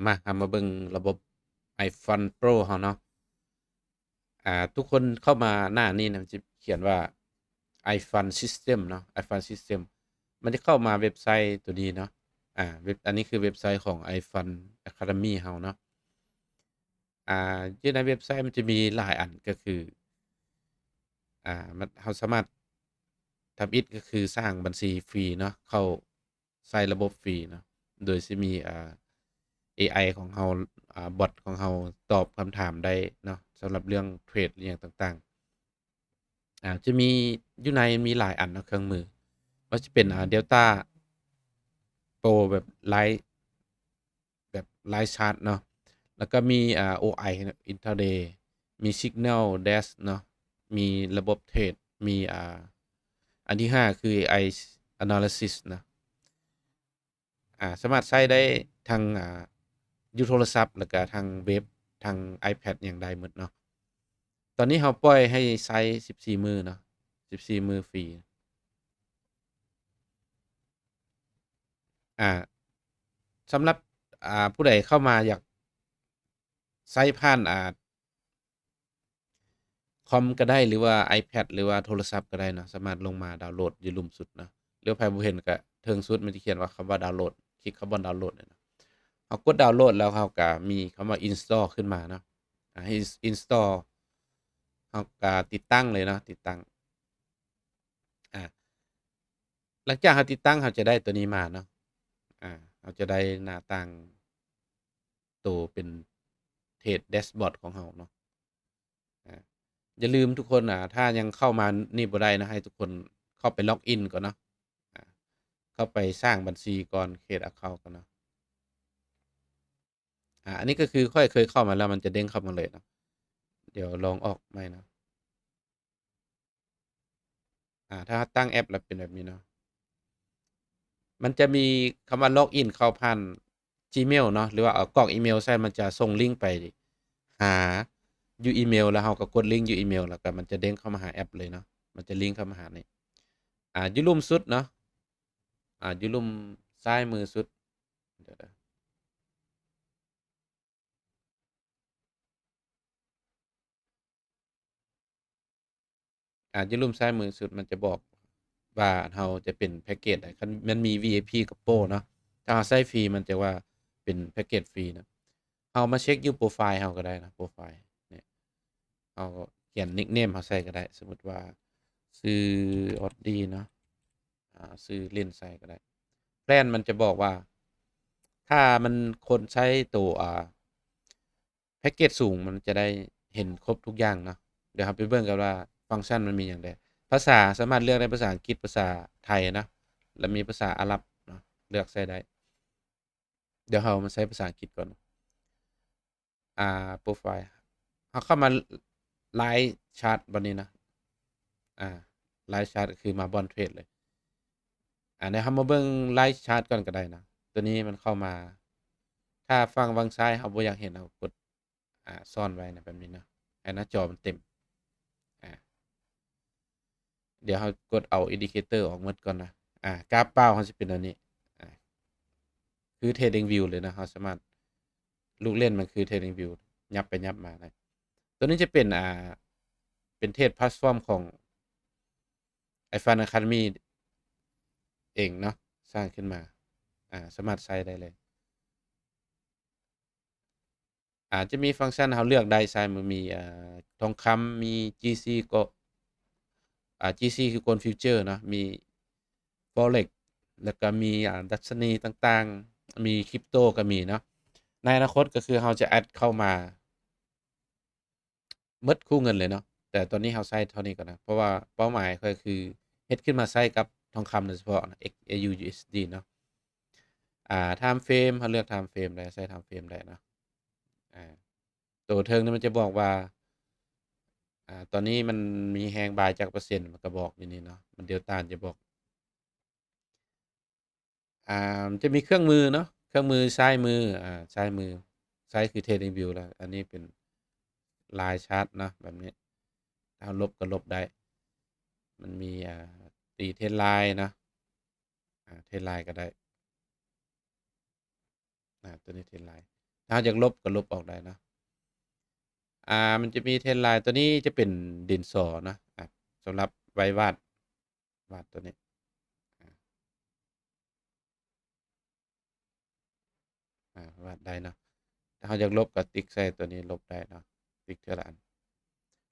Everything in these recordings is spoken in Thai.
มาเบิ่งระบบ iPhone Pro เฮาเนาะทุกคนเข้ามาหน้านี้นะมันจะเขียนว่า iPhone System เนาะ iPhone System มันจะเข้ามาเว็บไซต์ตัวนี้เนาะอันนี้คือเว็บไซต์ของ iPhone Academy เฮาเนาะอยู่ในเว็บไซต์มันจะมีหลายอันก็คือมันเราสามารถทำอิฐก็คือสร้างบัญชีฟรีเนาะเข้าใส่ระบบฟรีเนาะโดยสิมีเอไอของเราบอตของเราตอบคำถามได้เนาะสำหรับเรื่องเทรดอหย่างต่างๆจะมีอยู่ในมีหลายอันเนาะเครื่องมือว่าจะเป็นDelta Pro แบบไลฟ์แบบไลฟ์ชาร์ตเนาะแล้วก็มีOI Intraday มี Signal Dash เนาะมีระบบเทรดมีอันที่5คือ AI Analysis นะสามารถใช้ได้ทางอยู่โทรศัพท์แล้วก็ทางเว็บทาง iPad อย่างใดหมดเนาะตอนนี้เราปล่อยให้ใช้14มื้อเนาะ14มื้อฟรีอ่าสำหรับผู้ใดเข้ามาอยากใช้ผ่านคอมก็ได้หรือว่า iPad หรือว่าโทรศัพท์ก็ได้เนาะสามารถลงมาดาวน์โหลดอยู่ลุ่มสุดเนาะหรือไผบ่เห็นก็เทิงสุดมันจะเขียนว่าคำว่าดาวน์โหลดคลิกคำว่าดาวน์โหลดเนี่ยเนาะเรากดดาวน์โหลดแล้วเราก็มีคำว่า install ขึ้นมาเนาะให้ install เราก็ติดตั้งเลยเนาะติดตั้งอ่าหลังจากเราติดตั้งเราจะได้ตัวนี้มาเนาะเราจะได้หน้าต่างตัวเป็นเทรดแดชบอร์ดของเราเนาะอ่าอย่าลืมทุกคนถ้ายังเข้ามานี่บ่ได้นะให้ทุกคนเข้าไปล็อกอินก่อนเนาะอ่าเข้าไปสร้างบัญชีก่อน create account ก่อนเนาะอันนี้ก็คือค่อยเคยเข้ามาแล้วมันจะเด้งเข้ามาเลยเนาะเดี๋ยวลองออกใหม่เนาะถ้าตั้งแอปแล้วเป็นแบบนี้เนาะมันจะมีคำว่าล็อกอินเข้าผ่าน Gmail เนาะหรือว่าเอากรอกอีเมลใส่มันจะส่งลิงก์ไปหาอยู่อีเมลแล้วเราก็กดลิงก์อยู่อีเมลแล้วก็มันจะเด้งเข้ามาหาแอปเลยเนาะมันจะลิงก์เข้ามาหานี่อยู่ลุ่มสุดเนาะอยู่ลุ่มซ้ายมือสุดเดี๋ยวนะอยู่ลุ่มซ้ายมือสุดมันจะบอกว่าเราจะเป็นแพ็กเกจไหนคันมันมี VIP กับโปรเนาะถ้าเราใช้ฟรีมันจะว่าเป็นแพ็กเกจฟรีนะเรามาเช็กอยู่โพรไฟล์เราก็ได้นะโพรไฟล์เนี่ยเราเขียนนิกเนมเราใส่ก็ได้สมมุติว่าชื่อออดดีเนาะชื่อเล่นใส่ก็ได้แพลนมันจะบอกว่าถ้ามันคนใช้ตัวแพ็กเกจสูงมันจะได้เห็นครบทุกอย่างเนาะเดี๋ยวเราไปเบิ่งกันว่าฟังก์ชันมันมีอย่างใดภาษาสามารถเลือกได้ภาษาอังกฤษภาษาไทยนะแล้วมีภาษาอาหรับเนาะเลือกใช้ได้เดี๋ยวเรามาใช้ภาษาอังกฤษก่อนโปรไฟล์เราเข้ามาไลฟ์ชาร์ตบัดนี้นะอ่าไลฟ์ชาร์ตก็คือมาบอนเทรดเลยเดี๋ยวเรามาเบิ่งไลฟ์ชาร์ตก่อนก็ได้นะตัวนี้มันเข้ามาถ้าฟังฝั่งซ้ายเราบ่อยากเห็นเรากดซ่อนไว้นะแบบนี้เนาะให้หน้าจอมันเต็มอ่า เดี๋ยวเรากดเอา indicator ออกหมดก่อนนะกราฟเป้าเขาจะเป็นอันนี้อ่าคือ trading view เลยนะเราสามารถลูกเล่นมันคือ trading view ยับไปยับมานะตัวนี้จะเป็นเป็นเทรดแพลตฟอร์มของ iFund Academy เองเนาะสร้างขึ้นมาสามารถใช้ได้เลยจะมีฟังก์ชันเราเลือกได้ใช้มันมีทองคำมี GC ก็GC คือ Gold Future เนาะมี Forex แล้วก็มีดัชนีต่างๆมีคริปโตก็มีเนาะในอนาคตก็คือเราจะแอดเข้ามาเบิดคู่เงินเลยเนาะแต่ตอนนี้เราใช้เท่านี้ก่อนนะเพราะว่าเป้าหมายก็คือเฮ็ดขึ้นมาใช้กับทองคำโดยเฉพาะนะ XAUUSD เนาะtime frame เราเลือก time frame ได้ใช้ time frame ได้เนาะอ่าตัวเทิงนี่มันจะบอกว่าตอนนี้มันมีแฮงบายจากเปอร์เซ็นต์มันก็บอกอยู่นี่เนาะมัน Delta จะบอกมันจะมีเครื่องมือเนาะเครื่องมือซ้ายมือซ้ายมือซ้ายคือ Trading View แล้วอันนี้เป็นลายชาร์ตเนาะแบบนี้ถ้าลบก็ลบได้มันมีตีเทรนไลน์นะเทรนไลน์ก็ได้ ตัวนี้เทรนไลน์ถ้าเราอยากลบก็ลบออกได้เนาะมันจะมีเทรนไลน์ตัวนี้จะเป็นดินสอเนาะสำหรับไว้วาดตัวนี้อ่วาดได้เนาะถ้าเราอยากลบก็ติ๊กใส่ตัวนี้ลบได้เนาะติ๊กเท่าละอัน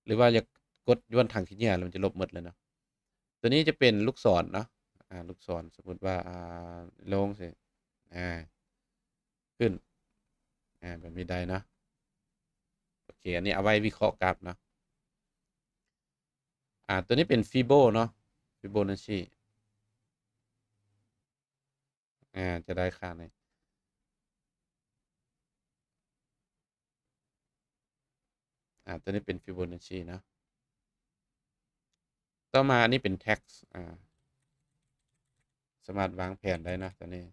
หรือว่าอยากกดย้วนถังขี้เหงื่อแล้วมันจะลบหมดเลยเนาะตัวนี้จะเป็นลูกศรเนาะลูกศรสมมุติว่าลงสิอ่าขึ้นแบบนี้ได้เนาะโอเคอันนี้เอาไว้วิเคราะห์กราฟเนาะตัวนี้เป็นฟีโบเนาะฟิโบนัชชีจะได้ค่าไหนตัวนี้เป็นฟิโบนัชชีเนาะต่อมาอันนี้เป็น tax สามารถวางแผนได้นะตัวนี้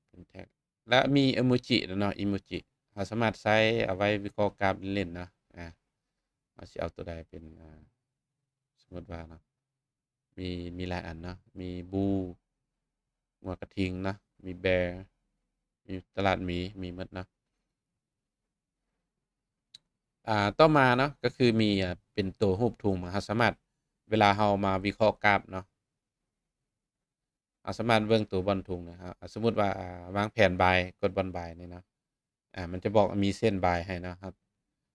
เป็น tax และมีอิโมจิเนาะอิโมจิเราสามารถใช้เอาไว้วิเคราะห์กราฟเล่นๆเนาะเราสิเอาตัวใดเป็นสมมุติว่าเนาะมีมีหลายอันเนาะมีบูหัวกระทิงเนาะมีแบร์มีตลาดหมีมีหมดเนาะต่อมาเนาะก็คือมีเป็นตัวรูปถุงเราสามารถเวลาเรามาวิเคราะห์กราฟเนาะสามารถเบิ่งตัวบอลถุงนะครับสมมุติว่าวางแผน buy กดบอล buy นี่เนาะมันจะบอกมีเส้น buy ให้นะครับ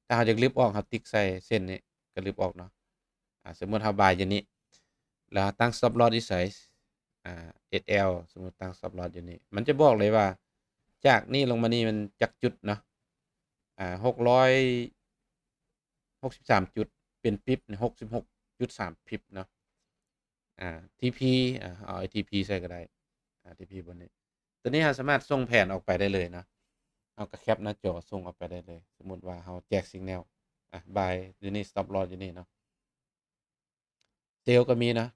ถ้าเราอยากลบออกเราติ๊กใส่เส้นนี้ก็ลบออกเนาะสมมุติเรา buy อยู่นี้แล้วตั้ง stop loss ที่ไสSL สมมุติตั้ง stop loss อยู่นี่มันจะบอกเลยว่าจากนี่ลงมานี่มันจักจุดเนาะ663จุดเป็นปิป66.3ปิปเนาะTPเอา TP ใส่ก็ได้TP บนนี้ตัวนี้เราสามารถส่งแผนออกไปได้เลยเนาะเอาก็แคปหน้าจอส่งออกไปได้เลยสมมุติว่าเราแจก signal buy อยู่นี่ stop loss อยู่นี่เนาะเซลก็มีนะ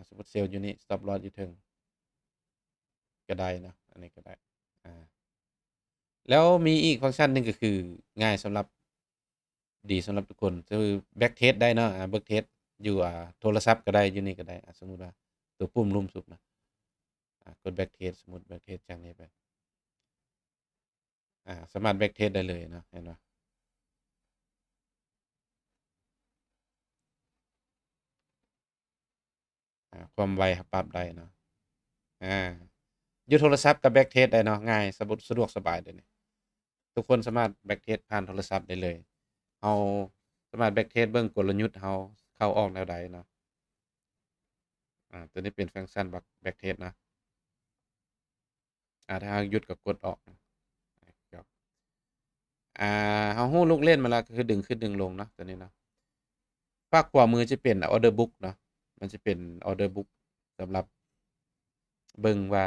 สมมุติเซลอยู่นี่ stop loss อยู่เทิงก็ได้เนาะอันนี้ก็ได้อ่าแล้วมีอีกฟังก์ชันหนึ่งก็คือง่ายสำหรับดีสำหรับทุกคนคือ back test ได้เนาะback test อยู่โทรศัพท์ก็ได้อยู่นี่ก็ได้สมมุติว่าตัวปุ่มลุ่มสุดนะกด back test สมมุติ back test จากนี้ไปสามารถ back test ได้เลยเนาะเห็นบ่ความไวปรับได้เนาะอาอยู่โทรศัพท์ก็ back test ได้เนาะง่ายสะดวกสบายเดี๋ยวนี้ทุกคนสามารถ back test ผ่านโทรศัพท์ได้เลยเราสามารถ back test เบิ่งกลยุทธ์เราเข้าออกแนวใดเนาะตัวนี้เป็นฟังก์ชันback test นะถ้าเราหยุดก็กดออกครับเรารู้ลูกเล่นมาแล้วก็คือดึงขึ้นดึงลงเนาะตัวนี้เนาะฝั่งขวามือจะเป็น order book เนาะมันจะเป็น order book สำหรับเบิ่งว่า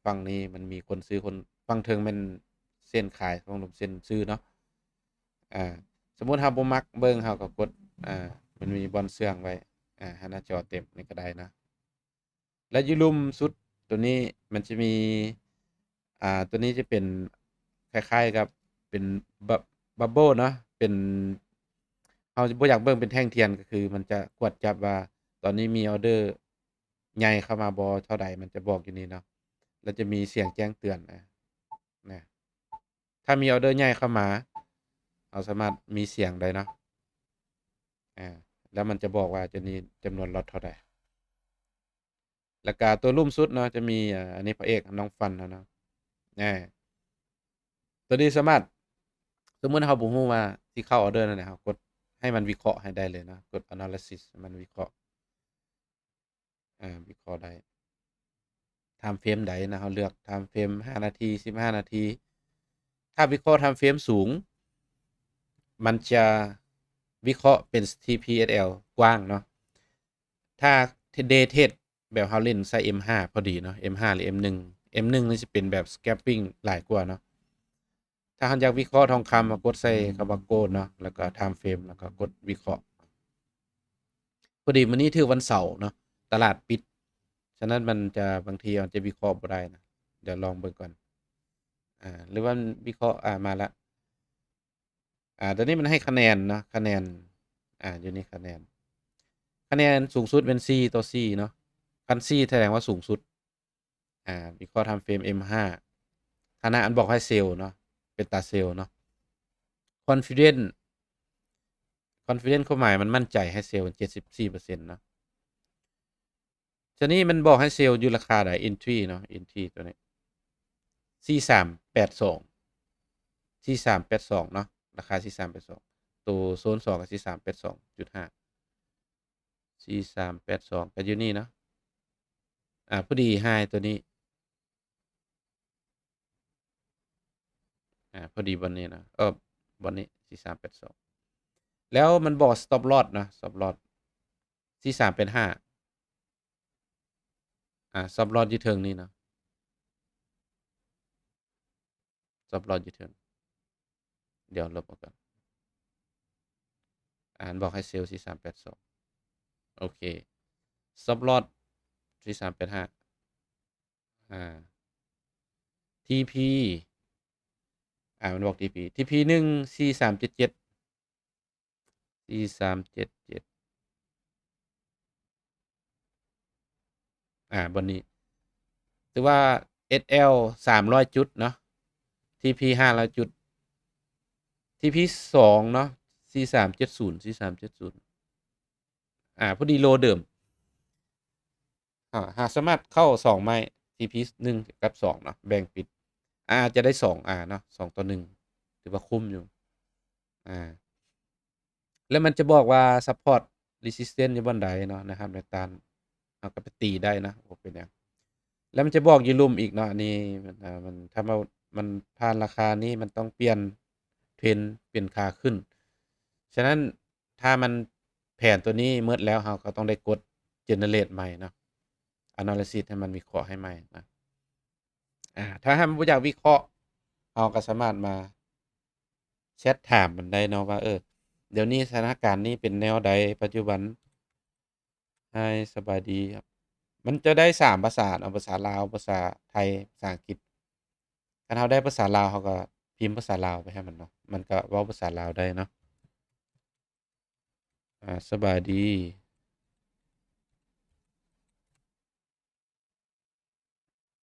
ฝั่งนี้มันมีคนซื้อคนฝั่งเทิงแม่นเส้นขายฝั่งลมเส้นซื้อเนาะอ่าสมมุติเราบ่มักเบิ่งเราก็กดอ่ามันมีบอนเสื่องไว้ให้หน้าจอเต็มนี่ก็ได้นะและอยู่รุมสุดตัวนี้มันจะมีตัวนี้จะเป็นคล้ายๆกับเป็นบับบับเบิลเนาะเป็นเราบ่อยากเบิ่งเป็นแท่งเทียนก็คือมันจะกวดจับว่าตอนนี้มีออร์เดอร์ใหญ่เข้ามาบ่เท่าใดมันจะบอกอยู่นี่เนาะแล้วจะมีเสียงแจ้งเตือนนะถ้ามีออร์เดอร์ใหญ่เข้ามาเราสามารถมีเสียงได้เนาะแล้วมันจะบอกว่าจะมีจำนวนล็อตเท่าใดแล้วก็ตัวลุ่มสุดเนาะจะมีอันนี้พระเอกน้องฟันเนาะอาตัวนี้สามารถสมมุติเราบ่รู้ว่าที่เข้าออร์เดอร์นั่นน่ะเรากดให้มันวิเคราะห์ให้ได้เลยนะกด Analysis ให้มันวิเคราะห์วิเคราะห์ได้ไทม์เฟรมใดนะเราเลือกไทม์เฟรม5นาที15นาทีถ้าวิเคราะห์ไทม์เฟรมสูงมันจะวิเคราะห์เป็น TPSL กว้างเนาะถ้า Day Trade แบบเราเล่นใช้ M5 พอดีเนาะ M5 หรือ M1 M1 นี่สิเป็นแบบ Scalping หลายกว่าเนาะถ้าเราอยากวิเคราะห์ทองคำก็กดใส่คำว่า Gold เนาะแล้วก็ Time Frame แล้วก็กดวิเคราะห์พอดีมื้อนี้ถือวันเสาร์เนาะตลาดปิดฉะนั้นมันจะบางทีมันจะวิเคราะห์บ่ได้นะเดี๋ยวลองเบิ่งก่อนหรือว่าวิเคราะห์มาแล้วตอนนี้มันให้คะแนนเนาะคะแนนอยู่นี่คะแนนสูงสุดเป็น C ต่อ C เนาะคัน C แสดงว่าสูงสุดวิเคราะห์ Time Frame M5 ฐานะอันบอกให้เซลล์เนาะเป็นตาเซลล์เนาะ confident confident ความหมายมันมั่นใจให้เซลล์74%เนาะทีนี้มันบอกให้เซลล์อยู่ราคาใด entry เนาะ entry ตัวนี้4382 4382เนาะราคา4382ตัวโซน2ก็4382.5 4382ก็อยู่นี่เนาะพอดี high ตัวนี้พอดีบนนี้นะบนนี้4382แล้วมันบอก stop loss นะ stop loss 43เป็น5stop loss อยู่เทิงนี้เนาะ stop loss อยู่เทิงเดี๋ยวลบออกก่อนมันบอกให้เซลล์4382โอเค stop loss 4385อ่า TP มันบอก TP 1 4377 4377บนนี้ถือว่า SL 300จุดเนาะ TP 500จุด TP 2เนาะ4370 4370พอดีโลเดิมหากสามารถเข้า2ไม้ TP 1กับ2เนาะแบ่งปิดจะได้2เนาะ2ต่อ1ถือว่าคุ้มอยู่แล้วมันจะบอกว่า support resistance อยู่บนใดเนาะนะครับในตามเอาก็ไปตีได้นะโอ้เป็นหยังแล้วมันจะบอกอยู่ลุ่มอีกเนาะอันนี้มันถ้ามันผ่านราคานี้มันต้องเปลี่ยนเทรนด์เปลี่ยนขาขึ้นฉะนั้นถ้ามันแผนตัวนี้หมดแล้วเราก็ต้องได้กด generate ใหม่เนาะ analysis ให้มันวิเคราะห์ให้ใหม่นะถ้าหากบ่อยากวิเคราะห์เราก็สามารถมาแชตถามมันได้เนาะว่าเดี๋ยวนี้สถานการณ์นี้เป็นแนวใดปัจจุบัน Hi สบายดีครับมันจะได้3ภาษาเนาะภาษาลาวภาษาไทยภาษาอังกฤษคันเราได้ภาษาลาวเราก็พิมพ์ภาษาลาวไปให้มันเนาะมันก็เว้าภาษาลาวได้เนาะสบายดี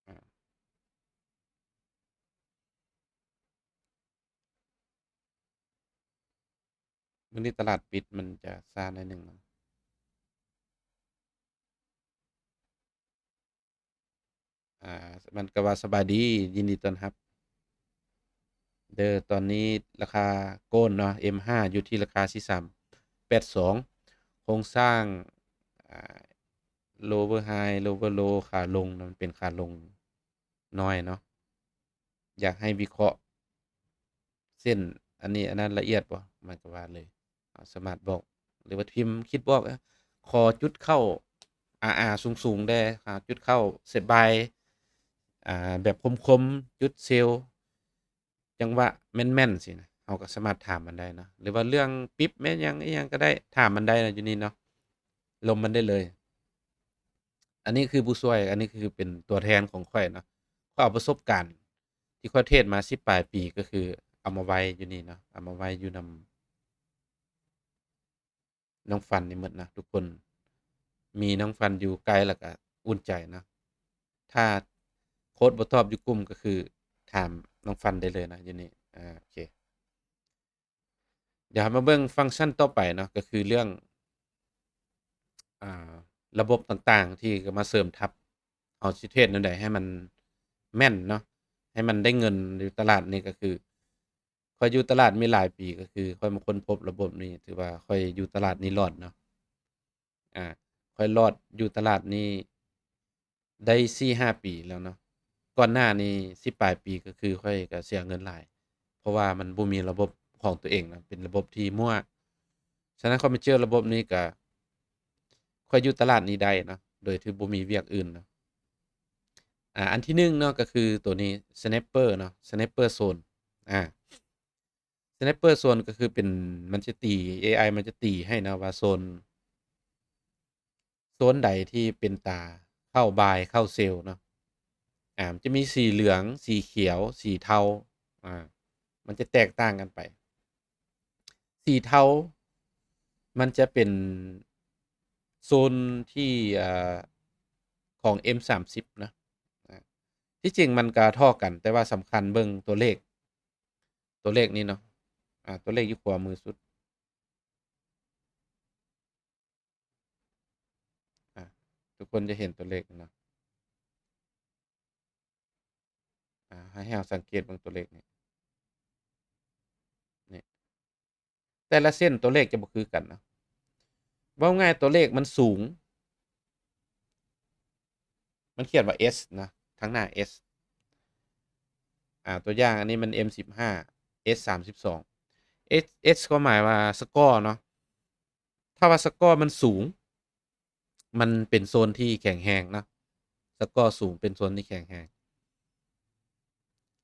อามื้อนี้ตลาดปิดมันจะซ่าหน่อยหนึ่งเนาะมันก็ว่าสบายดียินดีต้อนรับเด้อตอนนี้ราคาโกลด์เนาะ M5 อยู่ที่ราคา4382โครงสร้างอ่า lower high lower low ขาลงมันเป็นขาลงน้อยเนาะอยากให้วิเคราะห์เส้นอันนี้อันนั้นละเอียดบ่มันก็ว่าเลยสามารถบอกหรือว่าพิมพ์คิดบอกขอจุดเข้าสูงๆได้จุดเข้า set buy แบบคมๆจุดเซลล์จังหวะแม่นๆสินะเราก็สามารถถามมันได้เนาะหรือว่าเรื่องปิ๊บแม่นหยังอิหยังก็ได้ถามมันได้นะอยู่นี่เนาะลงมันได้เลยอันนี้คือผู้ช่วยอันนี้คือเป็นตัวแทนของข้อยเนาะข้อยเอาประสบการณ์ที่ข้อยเทศน์มา10ปลายปีก็คือเอามาไว้อยู่นี่เนาะเอามาไว้อยู่นำน้องฟันนี่หมดนะทุกคนมีน้องฟันอยู่ไกลแล้วก็อุ่นใจเนาะถ้าโคดบ่ตอบอยู่กลุ่มก็คือถามน้องฟันได้เลยนะอยู่นี่โอเคเดี๋ยวเรามาเบิ่งฟังก์ชันต่อไปเนาะก็คือเรื่องอ่าระบบต่างๆที่ก็มาเสริมทับเอาสิเทรดแนวใดให้มันแม่นเนาะให้มันได้เงินอยู่ตลาดนี้ก็คือข้อยอยู่ตลาดมีหลายปีก็คือข้อยมาค้นพบระบบนี้ถือว่าข้อยอยู่ตลาดนี้รอดเนาะอาข้อยรอดอยู่ตลาดนี้ได้4-5ปีแล้วเนาะก่อนหน้านี้10ปลายปีก็คือข้อยก็เสียเงินหลายเพราะว่ามันบ่มีระบบของตัวเองนะเป็นระบบที่มั่วฉะนั้นข้อยมาเจอระบบนี้ก็ข้อยอยู่ตลาดนี้ได้เนาะโดยที่บ่มีเวียกอื่นเนาะอันที่1เนาะก็คือตัวนี้ Sniper เนาะ Sniper Zone อา Sniper Zone ก็คือเป็นมันจะตีเอไอมันจะตีให้นะว่าโซนใดที่เป็นตาเข้า Buy เข้า Sell เนาะมันจะมีสีเหลืองสีเขียวสีเทาอ่ามันจะแตกต่างกันไปสีเทามันจะเป็นโซนที่ของ M30 นะอา ที่จริงมันก็เท่ากัน แต่ว่าสำคัญเบิ่งตัวเลข ตัวเลขนี้เนาะตัวเลขอยู่ขวามือสุดอาทุกคนจะเห็นตัวเลขเนาะให้เราสังเกตเบิ่งตัวเลขนี่นี่แต่ละเส้นตัวเลขจะบ่คือกันเนาะเว้าง่ายตัวเลขมันสูง มันเขียนว่า S นะทั้งหน้า S ตัวอย่างอันนี้มัน M15 S 32 S ก็หมายว่าสกอร์เนาะถ้าว่าสกอร์มันสูงมันเป็นโซนที่แข็งแรงเนาะสกอร์สูงเป็นโซนที่แข็งแรง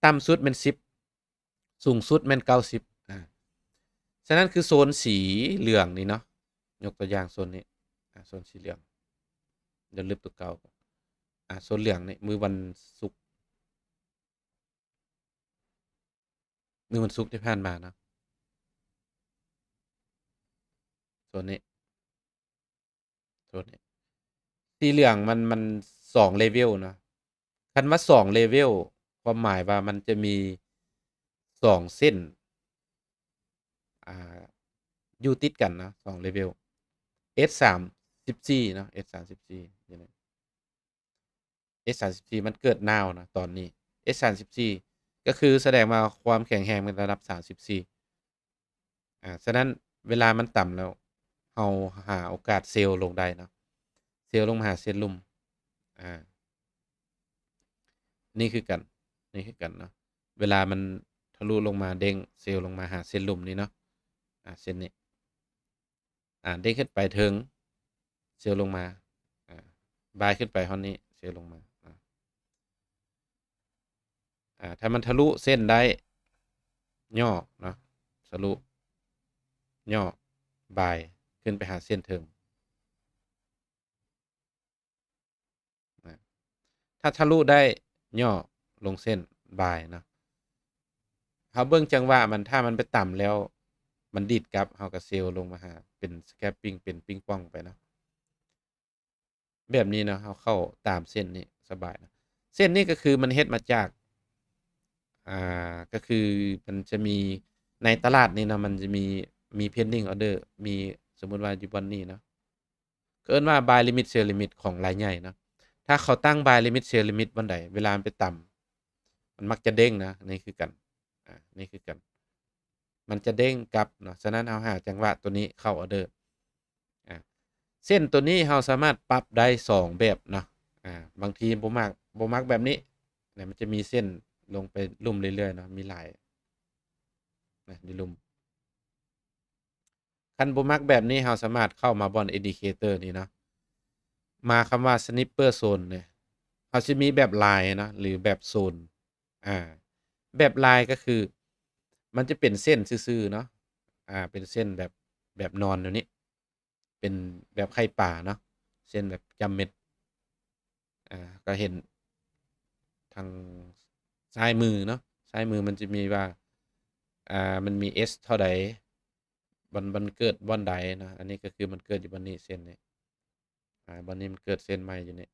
ต่ำสุดแม่น10สูงสุดแม่น90ฉะนั้นคือโซนสีเหลืองนี่เนาะยกตัวอย่างโซนนี้โซนสีเหลืองเดี๋ยวลบตัวเก่าก่อนโซนเหลืองนี่มื้อวันศุกร์ที่ผ่านมาเนาะโซนนี้โซนนี้สีเหลืองมัน2 level เนาะคันว่า2 level ความหมายว่ามันจะมี2เส้นอ่าอยู่ติดกันเนาะ2 level S34 เนาะ S34 อยู่นี่ S34 มันเกิด now นะตอนนี้ S34 ก็คือแสดงว่าความแข็งแรงเป็นระดับ34ฉะนั้นเวลามันต่ำแล้วเราหาโอกาสเซลล์ลงได้เนาะเซลล์ลงมาหาเส้นลุ่มอ่านี่คือกันนี่คือกันเนาะเวลามันทะลุลงมาเด้งเซลล์ลงมาหาเส้นลุ่มนี้เนาะเส้นนี้เด้งขึ้นไปถึงเซลล์ลงมาอ่าบายขึ้นไปฮอดนี้เซลล์ลงมาถ้ามันทะลุเส้นได้ย่อเนาะทะลุย่อบายขึ้นไปหาเส้นเทิงนะถ้าทะลุได้ย่อลงเส้นบายเนาะเขาเบิ่งจังหวะมันถ้ามันไปต่ำแล้วมันดีดกลับเขาก็เซลล์ลงมาหาเป็นสแคปปิงเป็นปิงปองไปเนาะแบบนี้เนาะเขาเข้าตามเส้นนี้สบายนะเส้นนี้ก็คือมันเฮ็ดมาจากก็คือมันจะมีในตลาดนี่เนาะมันจะมี pending order มีสมมุติว่าอยู่บอนนี้เนาะก็เอิ้นว่า buy limit sell limit ของรายใหญ่เนาะถ้าเขาตั้ง buy limit sell limit วันใดเวลามันไปต่ำมันมักจะเด้งนะนี่คือกันนี่คือกันมันจะเด้งกลับเนาะฉะนั้นเราหาจังหวะตัวนี้เข้าออร์เดอร์อาเส้นตัวนี้เราสามารถปรับได้2แบบเนาะบางทีบ่มักแบบนี้เนี่ยมันจะมีเส้นลงไปลุ่มเรื่อยๆเนาะมีหลายนะในลุ่มคันบ่มักแบบนี้เราสามารถเข้ามาบอน Indicator นี่เนาะมาคำว่า Snipper Zone เนี่ยเขาสิมีแบบลายเนาะหรือแบบโซนอาแบบลายก็คือมันจะเป็นเส้นซื่อๆเนาะเป็นเส้นแบบนอนอยู่นี้เป็นแบบไข่ป่าเนาะเส้นแบบจำเม็ดก็เห็นทางซ้ายมือเนาะซ้ายมือมันจะมีว่ามันมี S เท่าใดมันเกิดบ่อนใดเนาะอันนี้ก็คือมันเกิดอยู่บ่อนนี้เส้นนี้บ่อนนี้มันเกิดเส้นใหม่อยู่นี่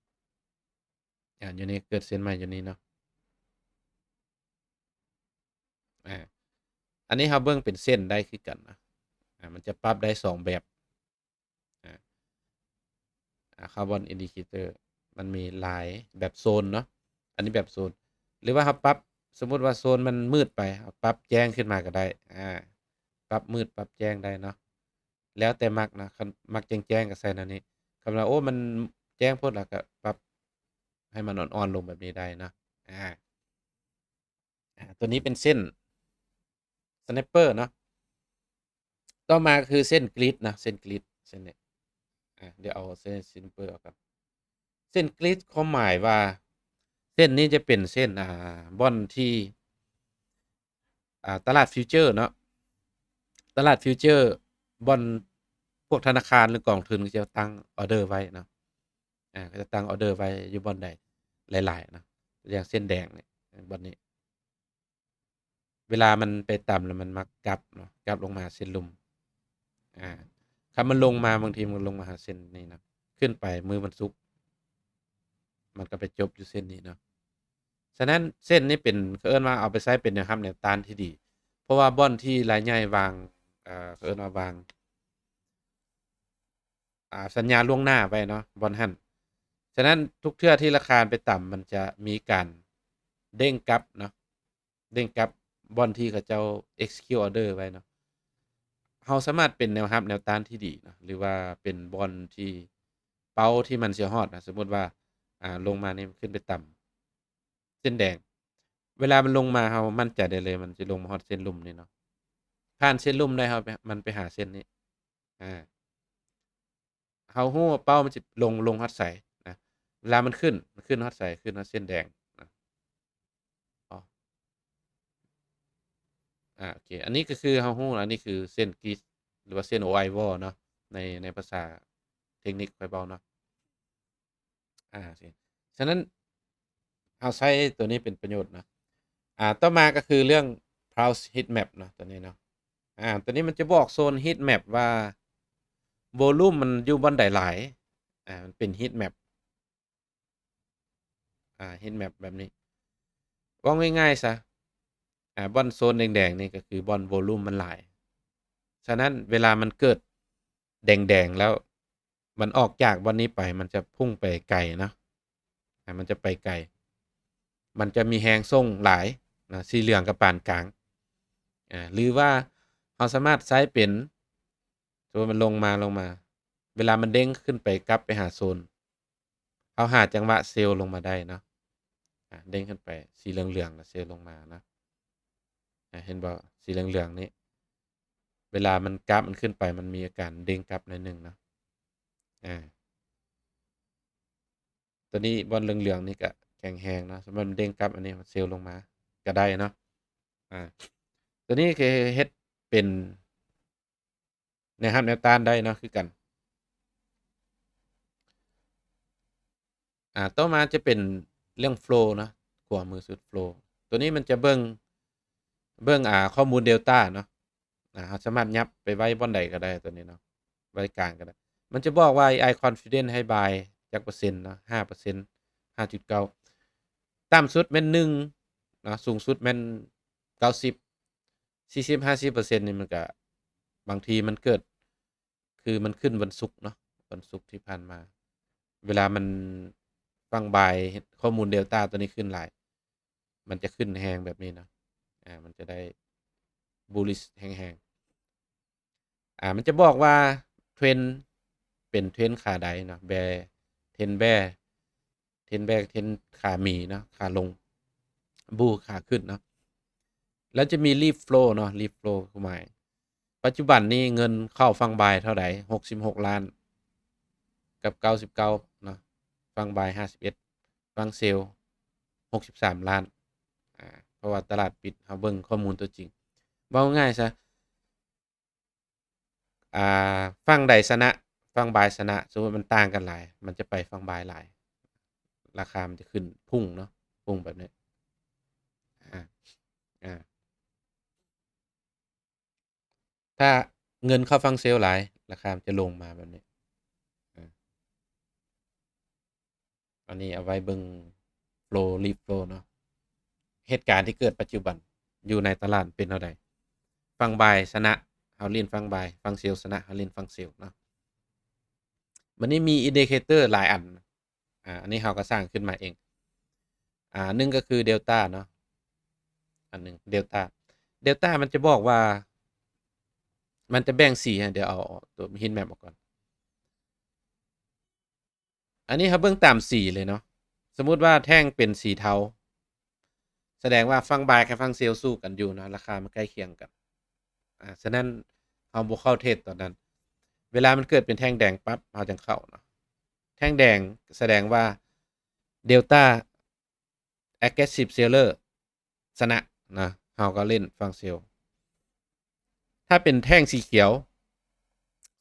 อยู่นี่เกิดเส้นใหม่อยู่นี่เนาะอาอันนี้เราเบิ่งเป็นเส้นได้คือกันนะมันจะปรับได้2แบบอาCarbon Indicator มันมีหลายแบบโซนเนาะอันนี้แบบโซนหรือว่าเราปรับสมมุติว่าโซนมันมืดไปเราปรับแจ้งขึ้นมาก็ได้ปรับมืดปรับแจ้งได้เนาะแล้วแต่มักนะคันมักแจ้งๆก็ใส่แนวนี้คันว่าโอ้มันแจ้งโพดแล้วก็ปรับให้มันอ่อนๆลงแบบนี้ได้เนาะอาตัวนี้เป็นเส้น Sniper เนาะต่อมาคือเส้น Grid นะเส้น Grid เส้นนี้เดี๋ยวเอาเส้น Sniper ออกก่อนเส้น Grid ความหมายว่าเส้นนี้จะเป็นเส้นบ่อนที่ตลาดฟิวเจอร์เนาะตลาดฟิวเจอร์บ่อนพวกธนาคารหรือกองทุนก็จะตั้งออร์เดอร์ไว้เนาะก็จะตั้งออร์เดอร์ไว้อยู่บ่อนใดหลายๆเนาะอย่างเส้นแดงเนี่ยบ่อนนี้เวลามันไปต่ำแล้วมันมักกลับเนาะกลับลงมาหาเส้นลุ่มอาคันมันลงมาบางทีมันลงมาหาเส้นนี้เนาะขึ้นไปมื้อวันศุกร์มันก็ไปจบอยู่เส้นนี้เนาะ ฉะนั้นเส้นนี้เป็นเขาเอิ้นว่าเอาไปใช้เป็นแนวรับแนวต้านที่ดี เพราะว่าบ่อนที่รายใหญ่วางเขาเอิ้นว่าวางสัญญาล่วงหน้าไว้เนาะบ่อนหั้นฉะนั้นทุกเทื่อที่ราคาไปต่ำมันจะมีการเด้งกลับเนาะเด้งกลับบ่อนที่เขาเจ้า execute order ไว้เนาะเราสามารถเป็นแนวรับแนวต้านที่ดีเนาะหรือว่าเป็นบ่อนที่เป้าที่มันสิฮอดสมมุติว่าลงมานี่ขึ้นไปต่ำเส้นแดงเวลามันลงมาเรามั่นใจได้เลยมันจะลงมาฮอดเส้นลุ่มนี่เนาะผ่านเส้นลุ่มได้เรามันไปหาเส้นนี้อา เราฮู้ว่าเป้ามันสิลงฮอดไสนะเวลามันขึ้นฮอดไสขึ้นฮอดเส้นแดงนะอ๋อโอเคอันนี้ก็คือเราฮู้อันนี้คือเส้น Grid หรือว่าเส้น Oival เนาะในภาษาเทคนิคค่อยเว้าเนาะโอเคฉะนั้นเราใช้ตัวนี้เป็นประโยชน์เนาะต่อมาก็คือเรื่อง Pulse Heat Map เนาะตัวนี้เนาะตัวนี้มันจะบอกโซน Heat Map ว่า volume มันอยู่บ่อนใดหลายมันเป็น Heat Map Heat Map แบบนี้เว้าง่ายๆซะบ่อนโซนแดงๆนี่ก็คือบ่อน volume มันหลาย ฉะนั้นเวลามันเกิดแดงๆแล้วมันออกจากบ่อนนี้ไปมันจะพุ่งไปไกลเนาะมันจะไปไกลมันจะมีแรงส่งหลายนะสีเหลืองกับปานกลางหรือว่าเราสามารถใช้เป็นสมมุติมันลงมาเวลามันเด้งขึ้นไปกลับไปหาโซนเราหาจังหวะเซลล์ลงมาได้เนาะเด้งขึ้นไปสีเหลืองๆแล้วเซลล์ลงมานะเห็นบ่สีเหลืองๆนี้เวลามันกราฟมันขึ้นไปมันมีอาการเด้งกลับหน่อยหนึ่งเนาะอา ตัวนี้บอลเหลืองๆนี่ก็แข็งแรงเนาะสมมุติมันเด้งกลับอันนี้มันเซลล์ลงมาก็ได้เนาะอาตัวนี้คือเฮ็ดเป็นแนวรับแนวต้านได้เนาะคือกันต่อมาจะเป็นเรื่องโฟลว์เนาะขวามือสุดโฟลว์ตัวนี้มันจะเบิ่งข้อมูล Delta เนาะเราสามารถยับไปไว้บ่อนใดก็ได้ตัวนี้เนาะไว้กลางก็ได้มันจะบอกว่า AI confidence ให้ buy จักเปอร์เซ็นต์เนาะ5% 5.9ต่ำสุดแม่น1เนาะสูงสุดแม่น90 40-50%นี่มันก็บางทีมันเกิดคือมันขึ้นวันศุกร์เนาะวันศุกร์ที่ผ่านมาเวลามันฟังบ่ายข้อมูล Delta ตัวนี้ขึ้นหลายมันจะขึ้นแรงแบบนี้เนาะมันจะได้ bullish แรงมันจะบอกว่า Trend เป็น Trend ขาใดเนาะ Bear Trend Bear Trend Bear Trend ขาหมีเนาะขาลง Bull ขาขึ้นเนาะแล้วจะมี Leaf Flow เนาะ Leaf Flow คือหมายปัจจุบันนี้เงินเข้าฟังบ่ายเท่าใด66ล้านกับ99เก้าเนาะฟังบ่าย51ฟังเซลล์63ล้านเพราะว่าตลาดปิดเฮาเบิ่งข้อมูลตัวจริงเว้าง่ายๆซะฝั่งใดชนะฝั่งบ่ายชนะสมมุติมันต่างกันหลายมันจะไปฝั่งบ่ายหลายราคามันจะขึ้นพุ่งเนาะพุ่งแบบนี้อาอาถ้าเงินเข้าฝั่งเซลล์หลายราคามันจะลงมาแบบนี้อาอันนี้เอาไว้เบิ่ง flow leaf flow เนาะเหตุการณ์ที่เกิดปัจจุบันอยู่ในตลาดเป็นเท่าใดฝั่งบ่ายชนะเฮาเล่นฝั่งบ่ายฝั่งเซลล์ชนะเฮาเล่นฝั่งเซลล์เนาะมันนี้มี indicator หลายอันอันนี้เราก็สร้างขึ้นมาเองหนึ่งก็คือ Delta เนาะอันหนึ่ง Delta มันจะบอกว่ามันจะแบ่งสีเดี๋ยวเอาตัว heat map ออกก่อนอันนี้เราเบิ่งตามสีเลยเนาะสมมุติว่าแท่งเป็นสีเทาแสดงว่าฝั่งบายกับฝั่งเซลล์สู้กันอยู่นะราคามันใกล้เคียงกันฉะนั้นเราบ่เข้าเทรดตอนนั้นเวลามันเกิดเป็นแท่งแดงปั๊บเราจึงเข้าเนาะแท่งแดงแสดงว่า Delta aggressive seller ชนะนะเราก็เล่นฝั่งเซลล์ถ้าเป็นแท่งสีเขียว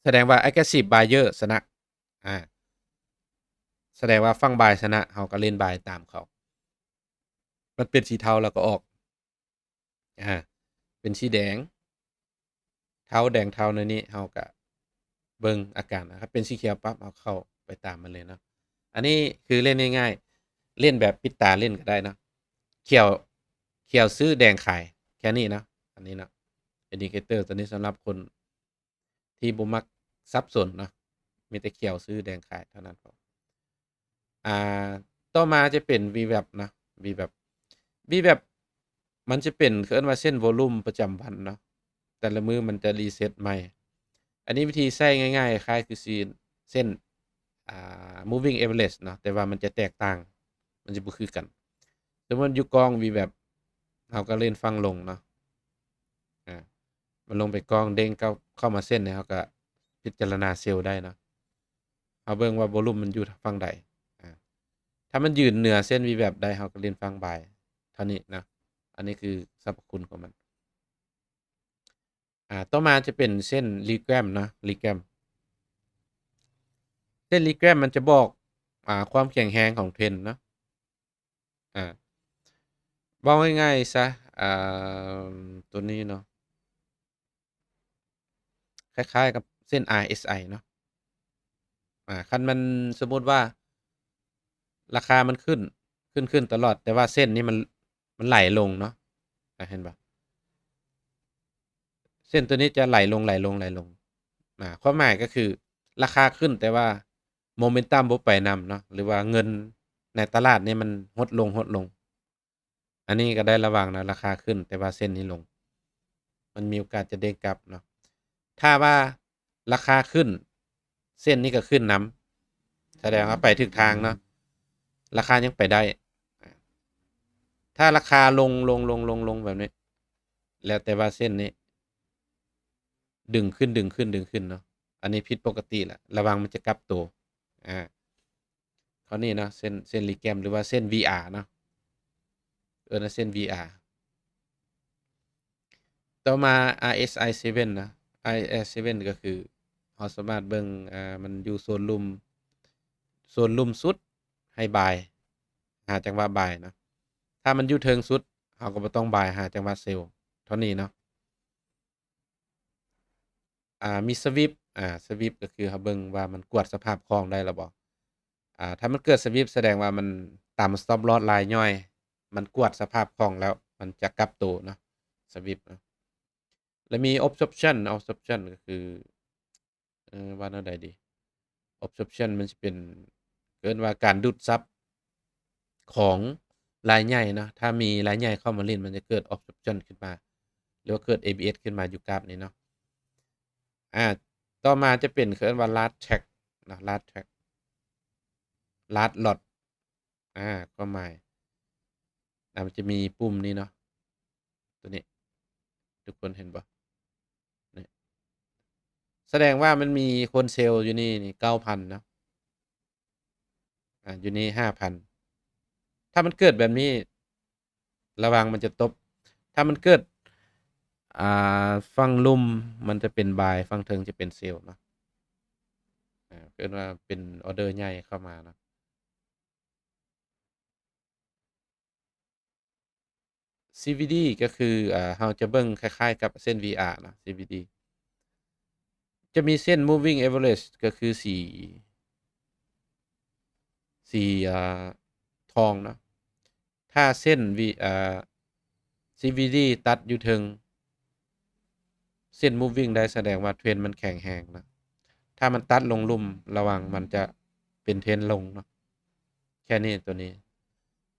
แสดงว่า aggressive buyer ชนะอ่าแสดงว่าฝั่งบายชนะเราก็เล่นบายตามเขามันเป็นสีเทาแล้วก็ออกเป็นสีแดงเทาแดงเทาในนี้เราก็เบิ่งอาการนะครับเป็นสีเขียวปั๊บเอาเข้าไปตามมันเลยเนาะอันนี้คือเล่นง่ายๆเล่นแบบปิดตาเล่นก็ได้เนาะ เขียวเขียวซื้อแดงขายแค่นี้เนาะอันนี้เนาะ indicator ตัวนี้สำหรับคนที่บ่มักสับสนเนาะมีแต่เขียวซื้อแดงขายเท่านั้นพออ่าต่อมาจะเป็น VWAP นะ VWAP VWAP มันจะเป็นเขาเอิ้นว่าเส้นวอลลุ่มประจำวันเนาะแต่ละมื้อมันจะรีเซ็ตใหม่อันนี้วิธีใช้ง่ายๆคล้ายคือสิเส้นmoving average เนาะแต่ว่ามันจะแตกต่างมันจะบ่คือกันสมมุติอยู่กอง VWAP เราก็เล่นฝั่งลงเนาะอามันลงไปกองเด้งเข้ามาเส้นเนี่ยเราก็พิจารณาเซลล์ได้เนาะเราเบิ่งว่าวอลลุ่มมันอยู่ฝั่งใดอาถ้ามันยืนเหนือเส้น VWAP ได้เราก็เล่นฝั่ง buy เท่านี้นะอันนี้คือสรรพคุณของมันต่อมาจะเป็นเส้น Regram เนาะ Regram เส้น Regram มันจะบอกความแข็งแรงของเทรนด์เนาะอาเว้าง่ายๆซะอ่ตัวนี้เนาะคล้ายๆกับเส้น RSI เนาะคันมันสมมุติว่าราคามันขึ้นตลอดแต่ว่าเส้นนี้มันไหลลงเนาะเห็นเปล่าเส้นตัวนี้จะไหลลงความหมายก็คือราคาขึ้นแต่ว่าโมเมนตัมบ่ไปนำเนาะหรือว่าเงินในตลาดนี่มันหดลงอันนี้ก็ได้ระวังนะราคาขึ้นแต่ว่าเส้นนี้ลงมันมีโอกาสจะเด้งกลับเนาะถ้าว่าราคาขึ้นเส้นนี้ก็ขึ้นนำแสดงว่าไปถูกทางเนาะราคายังไปได้ถ้าราคาลงแบบนี้แล้วแต่ว่าเส้นนี้ดึงขึ้นเนาะอันนี้ผิดปกติแหละระวังมันจะกลับตัวอาคราวนี้เนาะเส้น Regram หรือว่าเส้น VR เนาะนะเส้น VR ต่อมา RSI 7นะ RSI 7ก็คือเราสามารถเบิ่งมันอยู่โซนลุ่มสุดให้ buy หาจังหวะ buy เนาะถ้ามันอยู่เทิงสุดเราก็บ่ต้อง buy หาจังหวะ sell เท่านี้เนาะมี Sweep Sweep ก็คือเราเบิ่งว่ามันกวดสภาพคล่องได้แล้วบ่ถ้ามันเกิด Sweep แสดงว่ามันต่ำ stop loss รายย่อยมันกวดสภาพคล่องแล้วมันจะกลับตัวเนาะ Sweep เนาะแล้วมี Absorption ก็คือว่าแนวใดดี Absorption มันสิเป็นเอิ้นว่าการดูดซับของรายใหญ่เนาะถ้ามีรายใหญ่เข้ามาเล่นมันจะเกิด Absorption ขึ้นมาหรือว่าเกิด ABS ขึ้นมาอยู่กราฟนี้เนาะอาต่อมาจะเป็นเขาเอิ้นว่า Last Track เนาะ Last Track Last Lot ความหมายมันจะมีปุ่มนี้เนาะตัวนี้ทุกคนเห็นบ่นี่แสดงว่ามันมีคนเซลล์อยู่นี่ 9,000 เนาะอยู่นี่ 5,000 ถ้ามันเกิดแบบนี้ระวังมันจะตบถ้ามันเกิดฝั่งลุ่มมันจะเป็น buy ฝั่งเทิงจะเป็น sell เนาะเอิ้นว่าเป็นออร์เดอร์ใหญ่เข้ามาเนาะ CVD ก็คือเราจะเบิ่งคล้ายๆกับเส้น VR เนาะ CVD จะมีเส้น moving average ก็คือสีทองเนาะถ้าเส้น CVD ตัดอยู่เทิงเส้น moving ได้แสดงว่าเทรนด์มันแข็งแรงนะถ้ามันตัดลงลุ่มระวังมันจะเป็นเทรนด์ลงเนาะแค่นี้ตัวนี้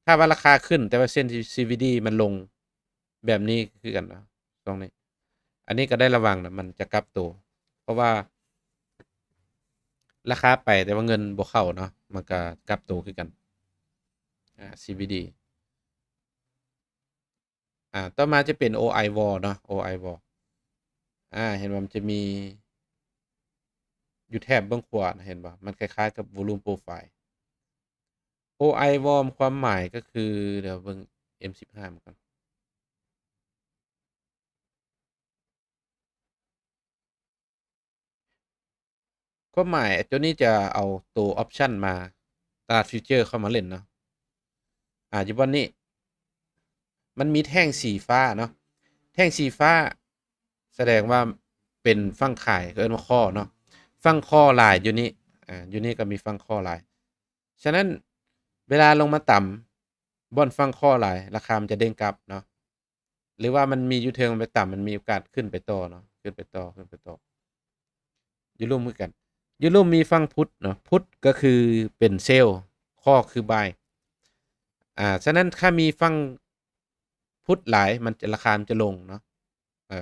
ถ้าว่าราคาขึ้นแต่ว่าเส้น CVD มันลงแบบนี้คือกันเนาะตรงนี้อันนี้ก็ได้ระวังนะมันจะกลับตัวเพราะว่าราคาไปแต่ว่าเงินบ่เข้าเนาะมันก็กลับตัวคือกันCVD ต่อมาจะเป็น OI Wall เนาะ OI Wall เห็นว่ามันจะมีอยู่แถบเบื้องขวานะเห็นบ่มันคล้ายๆกับ Volume Profile OI Wall ความหมายก็คือเดี๋ยวเบิ่ง M15 มันก่อนความหมายตัวนี้จะเอาตัวออปชันมาตลาดฟิวเจอร์เข้ามาเล่นเนาะอยู่บอนนี้มันมีแท่งสีฟ้าเนาะแท่งสีฟ้าแสดงว่าเป็นฝั่งขายก็เอิ้นว่า Call เนาะฝั่ง Call หลายอยู่นี่อยู่นี่ก็มีฝั่ง Call หลายฉะนั้นเวลาลงมาต่ำ บ่อนฟังคอหลายราคามันจะเด้งกลับเนาะหรือว่ามันมีอยู่เทิงไปต่ำมันมีโอกาสขึ้นไปต่อเนาะขึ้นไปต่อขึ้นไปต่ออยู่ร่วมมือกันอยู่ร่วมมีฟังพุทธเนาะพุทธก็คือเป็นเซลล์ข้อคือ buy ฉะนั้นถ้ามีฟังพุทธหลายมันจะราคามันจะลงเนาะ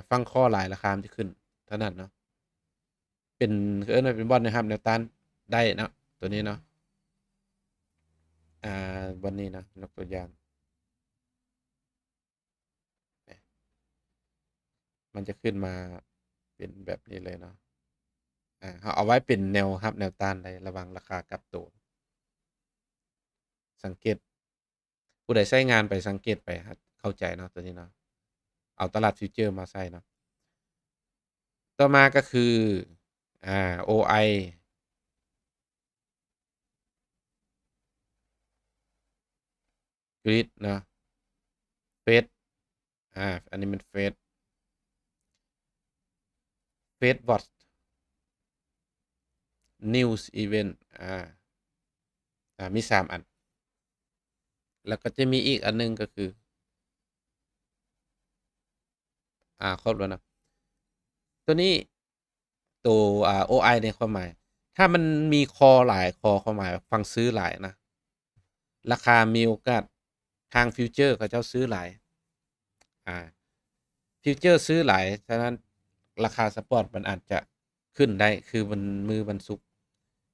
ฟังข้อหลายราคามันจะขึ้นเท่านั้นเนาะเป็นเอิ้นว่าเป็นบ่อนนะครับแนวต้านได้เนาะตัวนี้เนาะบ่อนนี้นะยกตัวอย่างเนี่ยมันจะขึ้นมาเป็นแบบนี้เลยเนาะเขาเอาไว้เป็นแนวรับแนวต้านได้ระวังราคากลับตัวสังเกตผู้ใดใช้งานไปสังเกตไปครับเข้าใจเนาะตัวนี้เนาะเอาตลาดฟิวเจอร์มาใส่เนาะต่อมาก็คือOI Grid เนาะ Fed อันนี้มัน Fed Watch News Event มี3อันแล้วก็จะมีอีกอันหนึงก็คือครบแล้วนะตัวนี้ตัวOI ในความหมายถ้ามันมีคอหลายคอความหมายฟังซื้อหลายนะราคามีโอกาสทางฟิวเจอร์เขาเจ้าซื้อหลายอ่าฟิวเจอร์ซื้อหลายฉะนั้นราคาสปอร์ตมันอาจจะขึ้นได้คือมันมือวันศุกร์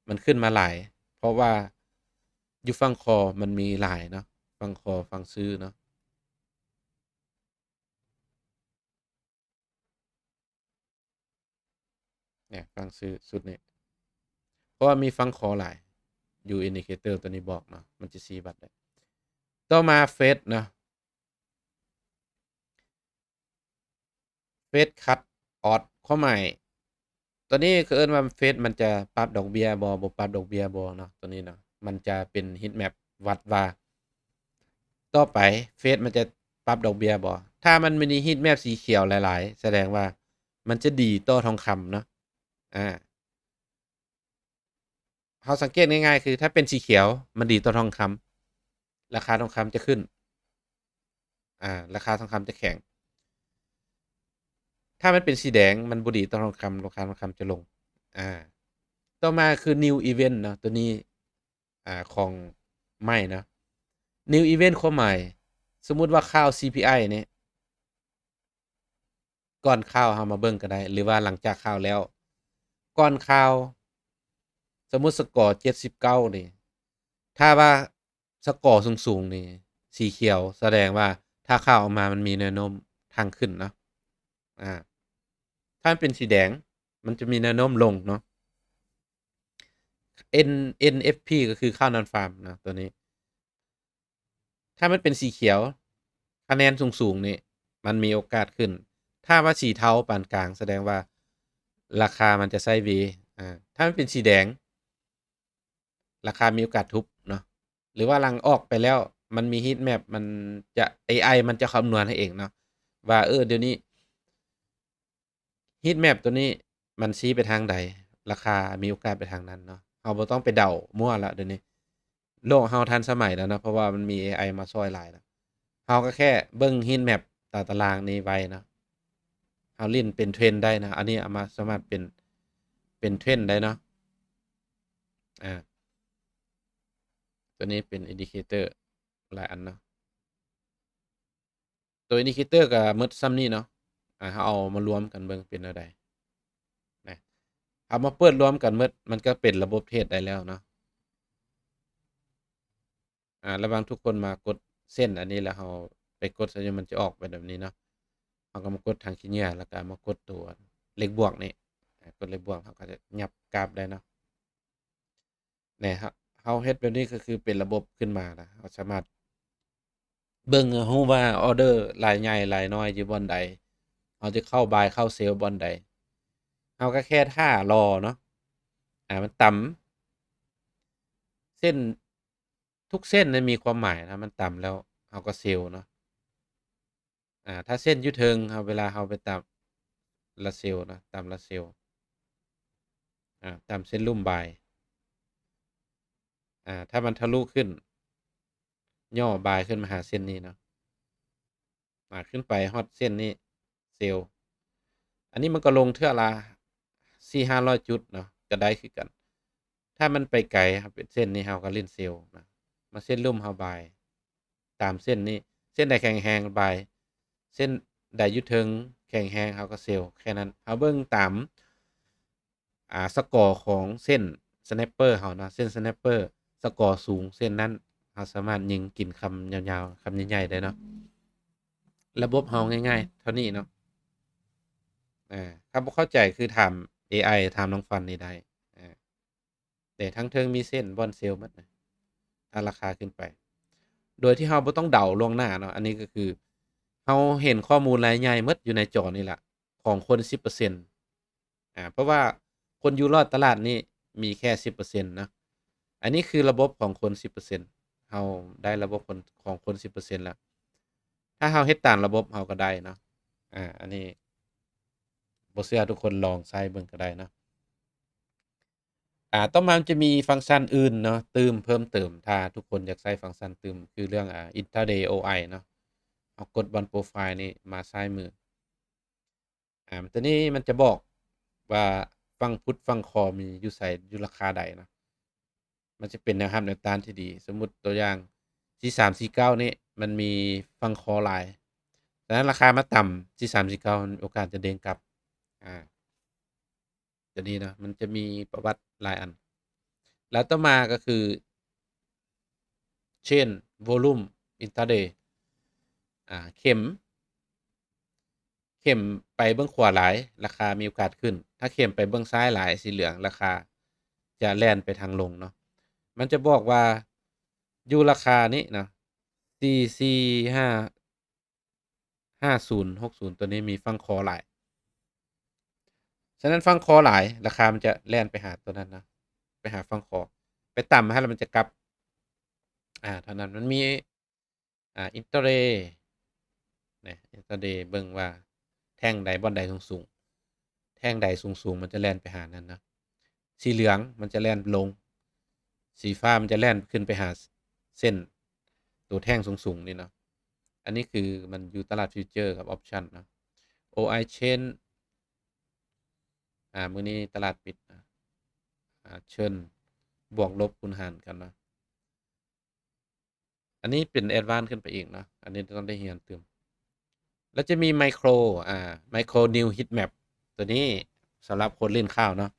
มันขึ้นมาหลายเพราะว่าอยู่ฝั่งคอมันมีหลายเนาะฝั่งคอฝั่งซื้อเนาะเนี่ยฝั่งซื้อสุดนี้เพราะว่ามีฝั่งคอหลายอยู่อินดิเคเตอร์ตัวนี้บอกเนาะมันจะชี้บัตรได้ต่อมาเฟสเนาะเฟสคัตออดข้อหมายตัวนี้คือเอิ้นว่าเฟสมันจะปรับดอกเบี้ยบ่ปรับดอกเบี้ยบ่เนาะตัวนี้เนาะมันจะเป็น heat map วัดว่าต่อไปเฟสมันจะปรับดอกเบี้ยบ่ถ้ามันมี heat map สีเขียวหลายๆแสดงว่ามันจะดีต่อทองคำเนาะอาเราสังเกตง่ายๆคือถ้าเป็นสีเขียวมันดีต่อทองคำราคาทองคำจะขึ้นราคาทองคำจะแข็งถ้ามันเป็นสีแดงมันบ่ดีต่อทองคำราคาทองคำจะลงอาต่อมาคือ New Event เนาะตัวนี้ของใหม่เนาะ New Event ความหมายสมมุติว่าข่าว CPI เนี่ยก่อนข่าวเรามาเบิ่งก็ได้หรือว่าหลังจากข่าวแล้วก่อนข่าวสมมุติสกอร์79นี่ถ้าว่าสกอร์สูงๆนี่สีเขียวแสดงว่าถ้าข่าวออกมามันมีแนวโน้มทางขึ้นเนาะอาถ้ามันเป็นสีแดงมันจะมีแนวโน้มลงเนาะ N NFP ก็คือข้าวนอนฟาร์มเนาะตัวนี้ถ้ามันเป็นสีเขียวคะแนนสูงๆนี่มันมีโอกาสขึ้นถ้าว่าสีเทาปานกลางแสดงว่าราคามันจะไซด์เวย์ถ้ามันเป็นสีแดงราคามีโอกาสทุบเนาะหรือว่าหลังออกไปแล้วมันมี heat map มันจะเอไอมันจะคำนวณให้เองเนาะว่าเดี๋ยวนี้ heat map ตัวนี้มันชี้ไปทางใดราคามีโอกาสไปทางนั้นเนาะเราบ่ต้องไปเดามั่วแล้วเดี๋ยวนี้โลกเราทันสมัยแล้วเนาะเพราะว่ามันมีเอไอมาช่วยหลายแล้วเราก็แค่เบิ่ง heat map ตารางนี้ไว้เนาะเราเล่นเป็น trend ได้นะอันนี้เอามาสามารถเป็น trend ได้เนาะอาตัวนี้เป็น indicator หลายอันเนาะตัว indicator ก็หมดส่ำนี้เนาะเราเอามารวมกันเบิ่งเป็นแนวใดนะเอามาเปิดรวมกันหมดมันก็เป็นระบบเทรดได้แล้วเนาะ ระหว่างทุกคนมากดเส้นอันนี้แล้วเราไปกดซะจนมันจะออกไปแบบนี้เนาะเราก็มากดทางขี้เหยื่อแล้วก็มากดตัวเลขบวกนี่กดเลขบวกเราก็จะยับกราฟได้เนาะเนี่ยครับเราเฮ็ดแบบนี้ก็คือเป็นระบบขึ้นมานะเราสามารถเบิ่งรู้ว่าออร์เดอร์รายใหญ่รายน้อยอยู่บ่อนใดเราจะเข้า buy เข้า sell บ่อนใดเราก็แค่ท่ารอเนาะมันต่ำเส้นทุกเส้นมันมีความหมายนะมันต่ำแล้วเราก็เซลล์เนาะ ถ้าเส้นอยู่เทิงครับเวลาเราไปตามละเซลล์นะตามละเซลล์ตามเส้นลุ่มบายถ้ามันทะลุขึ้น ย่อบายขึ้นมาหาเส้นนี้เนาะขึ้นไปฮอดเส้นนี้เซลล์อันนี้มันก็ลงเทื่อละ4-500จุดเนาะก็ได้คือกันถ้ามันไปไกลครับเป็นเส้นนี้เราก็เล่นเซลล์นะมาเส้นลุ่มเราบายตามเส้นนี้เส้นใดแข็งแรงบายเส้นใดอยู่เทิงแข็งแรงเราก็เซลล์แค่นั้นเราเบิ่งตามสกอร์ของเส้นสแนปเปอร์เรานะเส้นสแนปเปอร์สกอร์สูงเส้นนั้นเราสามารถยิงกินคำยาวๆคำใหญ่ๆได้เนาะระบบเราง่ายๆเท่านี้เนาะถ้าบ่เข้าใจคือถามเอไอถามน้องฟันนี่ได้อาแต่ทั้งเทิงมีเส้นบ่อนเซลล์หมดน่ะถ้าราคาขึ้นไป โดยที่เราบ่ต้องเดาล่วงหน้าเนาะอันนี้ก็คือเราเห็นข้อมูลรายใหญ่หมดอยู่ในจอนี่ล่ะของคน 10% เพราะว่าคนอยู่รอดตลาดนี้มีแค่ 10%เนาะอันนี้คือระบบของคน 10%เราได้ระบบคนของคน 10%แล้วถ้าเราเฮ็ดตามระบบเราก็ได้เนาะอันนี้บ่เชื่อทุกคนลองใช้เบิ่งก็ได้เนาะ ต่อมามันจะมีฟังก์ชันอื่นเนาะเพิ่มเติมถ้าทุกคนอยากใช้ฟังก์ชันคือเรื่องIntraday OI เนาะเอากดบนโพรไฟล์นี่มาซ้ายมือตัวนี้มันจะบอกว่าฝั่งพุทฝั่งคอมีอยู่ไสอยู่ราคาใดเนาะมันจะเป็นแนวรับแนวต้านที่ดีสมมุติตัวอย่าง4349นี่มันมีฝั่งคอหลายฉะนั้นราคามาต่ำ4349มันโอกาสจะเด้งกลับอาตัวนี้เนาะมันจะมีประวัติหลายอันแล้วต่อมาก็คือ เช่น Volume Intraday เข็มไปเบื้องขวาหลายราคามีโอกาสขึ้นถ้าเข็มไปเบื้องซ้ายหลายสีเหลืองราคาจะแล่นไปทางลงเนาะมันจะบอกว่าอยู่ราคานี้เนาะ445060ตัวนี้มีฟังคอหลายฉะนั้นฟังคอหลายราคามันจะแล่นไปหาตัวนั้นนะไปหาฟังคอไปต่ำให้แล้วมันจะกลับเท่านั้นมันมีIntraday นะ Intraday เบิ่งว่าแท่งใดบ่อนใดสูงๆแท่งใดสูงๆมันจะแล่นไปหานั้นนะสีเหลืองมันจะแล่นลงสีฟ้ามันจะแล่นขึ้นไปหาเส้นตัวแท่งสูงๆนี่เนาะอันนี้คือมันอยู่ตลาดฟิวเจอร์กับออปชันเนาะ OI Chain มื้อนี้ตลาดปิดเชิญบวกลบคูณหารกันเนาะอันนี้เป็นแอดวานซ์ขึ้นไปอีกเนาะอันนี้ต้องได้เรียนเติม แล้วจะมีไมโครไมโครนิวฮิตแมปตัวนี้สำหรับคนเล่นข้าวเนาะ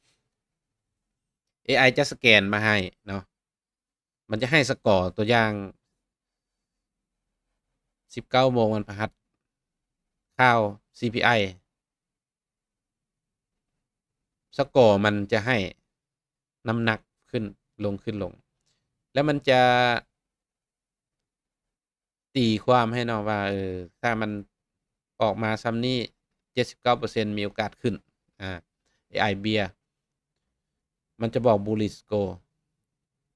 AI จะสแกนมาให้เนาะมันจะให้สกอร์ตัวอย่าง19โมงวันพฤหัสข้าว CPI สกอร์มันจะให้น้ำหนักขึ้นลงแล้วมันจะตีความให้เนาะว่าถ้ามันออกมาซ้ำนี้79%มีโอกาสขึ้นAI เบียร์มันจะบอก bullish score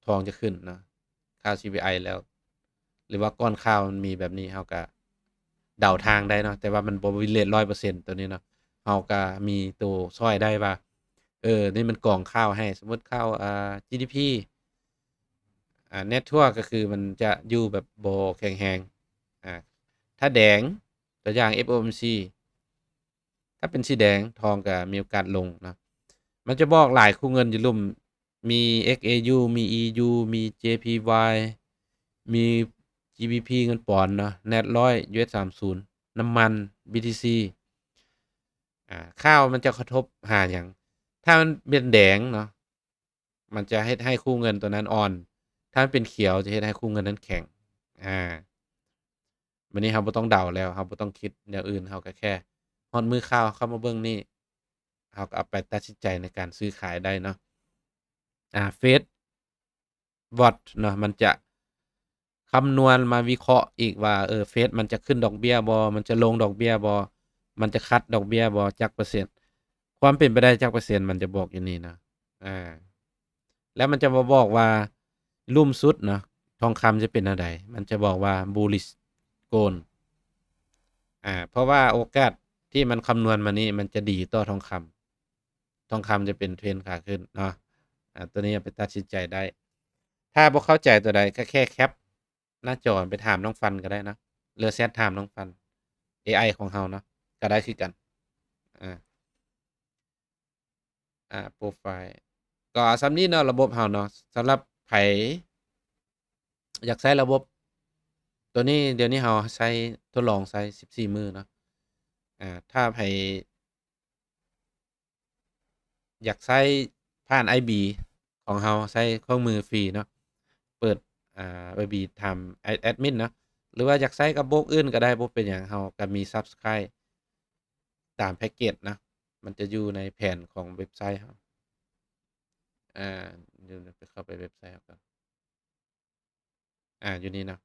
ทองจะขึ้นเนาะข้าว CPI แล้วหรือว่าก้อนข้าวมันมีแบบนี้เราก็เดาทางได้เนาะแต่ว่ามันบ่วิเลต100%ตัวนี้เนาะเราก็มีตัวช่วยได้ว่านี่มันกองข้าวให้สมมุติข้าวGDP Net ก็คือมันจะอยู่แบบบ่แข็งแรงอ่าถ้าแดงตัวอย่าง FOMC ถ้าเป็นสีแดงทองก็มีโอกาสลงเนาะมันจะบอกหลายคู่เงินอยู่ลุ่มมี XAU มี EU มี JPY มี GBP เงินปอนด์เนาะ Net 100 US30 น้ำมัน BTC ข้าวมันจะกระทบหาหยังถ้ามันเป็นแดงเนาะมันจะเฮ็ดให้คู่เงินตัวนั้นอ่อนถ้ามันเป็นเขียวจะเฮ็ดให้คู่เงินนั้นแข็งอาบัดนี้เราบ่ต้องเดาแล้วเราบ่ต้องคิดอย่างอื่นเราก็แค่ฮอดมือข้าวเข้ามาเบิ่งนี่เราก็เอาไปตัดสินใจในการซื้อขายได้เนาะFed Watch เนาะมันจะคำนวณมาวิเคราะห์อีกว่าเฟดมันจะขึ้นดอกเบี้ยบ่มันจะลงดอกเบี้ยบ่มันจะคัตดอกเบี้ยบ่จักเปอร์เซ็นต์ความเป็นไปได้จักเปอร์เซ็นต์มันจะบอกอยู่นี่นะอาแล้วมันจะมาบอกว่าลุ่มสุดเนาะทองคำจะเป็นแนวใดมันจะบอกว่า bullish gold เพราะว่าโอกาสที่มันคำนวณมานี่มันจะดีต่อทองคำทองคำจะเป็นเทรนด์ขาขึ้นเนาะตัวนี้เอาไปตัดสินใจได้ถ้าบ่เข้าใจตัวใดก็แค่แคป หน้าจอไปถามน้องฟันก็ได้เนาะหรือแชตถามน้องฟัน AI ของเราเนาะก็ได้คือกันอาโพรไฟล์ก็ส่ำนี้เนาะระบบเราเนาะสำหรับไผอยากใช้ระบบตัวนี้เดี๋ยวนี้เราใช้ทดลองใช้14มื้อเนาะถ้าไผอยากใช้ผ่าน IB ของเราใช้เครื่องมือฟรีเนาะเปิดIB ถามแอดมินเนาะหรือว่าอยากใช้กับโบรกอื่นก็ได้บ่เป็นหยังเราก็มี Subscribe ตามแพ็กเกจนะมันจะอยู่ในแผนของเว็บไซต์เราอาเดี๋ยวไปเข้าไปเว็บไซต์เราก่อนอยู่นี่เนาะ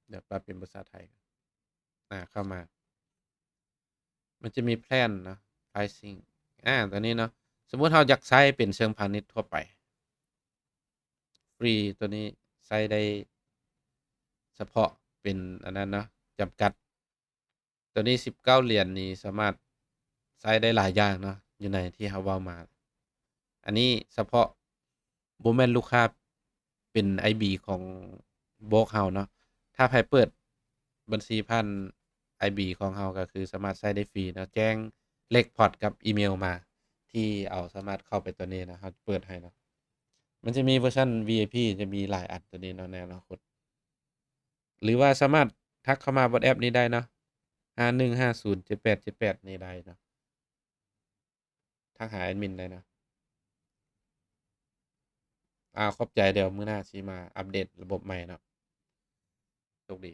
เดี๋ยวปรับเป็นภาษาไทยเข้ามามันจะมีแพลนเนาะ pricing ตัวนี้เนาะสมมุติเราอยากใช้เป็นเชิงพาณิชย์ทั่วไปฟรีตัวนี้ใช้ได้เฉพาะเป็นอันนั้นเนาะจำกัดตัวนี้19 เหรียญนี่สามารถใช้ได้หลายอย่างเนาะอยู่ในที่เราเว้ามาอันนี้เฉพาะบ่แม่นลูกค้าเป็น IB ของโบรกเราเนาะถ้าไผเปิดบัญชีผ่าน IB ของเราก็คือสามารถใช้ได้ฟรีเนาะแจ้งเลขพอร์ตกับอีเมลมาที่เอาสามารถเข้าไปตัวนี้นะครับเปิดให้เนาะมันจะมีเวอร์ชัน VIP จะมีหลายอันตัวนี้เนาะในอนาคตหรือว่าสามารถทักเข้ามาบนแอปนี้ได้เนาะ51507878นี่ได้เนาะทักหาแอดมินได้เนาะขอบใจเดี๋ยวมื้อหน้าสิมาอัปเดตระบบใหม่เนาะโชคดี